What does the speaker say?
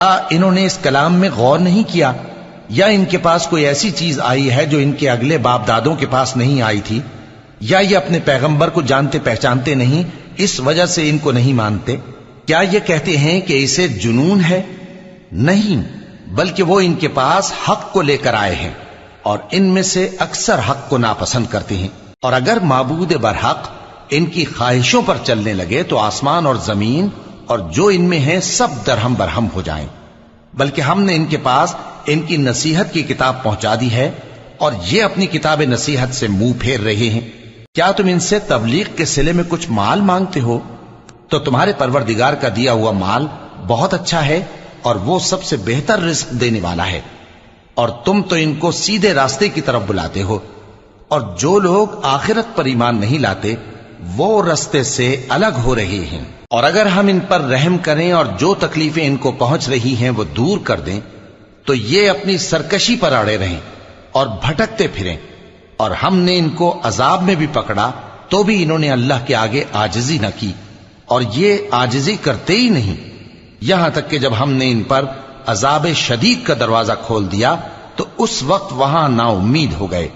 انہوں نے اس کلام میں غور نہیں کیا، یا ان کے پاس کوئی ایسی چیز آئی ہے جو ان کے اگلے باپ دادوں کے پاس نہیں آئی تھی، یا یہ اپنے پیغمبر کو جانتے پہچانتے نہیں، اس وجہ سے ان کو نہیں مانتے؟ کیا یہ کہتے ہیں کہ اسے جنون ہے؟ نہیں، بلکہ وہ ان کے پاس حق کو لے کر آئے ہیں، اور ان میں سے اکثر حق کو ناپسند کرتے ہیں۔ اور اگر معبود برحق ان کی خواہشوں پر چلنے لگے تو آسمان اور زمین اور جو ان میں ہیں سب درہم برہم ہو جائیں۔ بلکہ ہم نے ان کے پاس ان کی نصیحت کی کتاب پہنچا دی ہے، اور یہ اپنی کتاب نصیحت سے منہ پھیر رہے ہیں۔ کیا تم ان سے تبلیغ کے صلے میں کچھ مال مانگتے ہو؟ تو تمہارے پروردگار کا دیا ہوا مال بہت اچھا ہے، اور وہ سب سے بہتر رزق دینے والا ہے، اور تم تو ان کو سیدھے راستے کی طرف بلاتے ہو، اور جو لوگ آخرت پر ایمان نہیں لاتے وہ راستے سے الگ ہو رہے ہیں۔ اور اگر ہم ان پر رحم کریں اور جو تکلیفیں ان کو پہنچ رہی ہیں وہ دور کر دیں تو یہ اپنی سرکشی پر اڑے رہیں اور بھٹکتے پھریں، اور ہم نے ان کو عذاب میں بھی پکڑا تو بھی انہوں نے اللہ کے آگے عاجزی نہ کی، اور یہ عاجزی کرتے ہی نہیں، یہاں تک کہ جب ہم نے ان پر عذاب شدید کا دروازہ کھول دیا تو اس وقت وہاں نا امید ہو گئے۔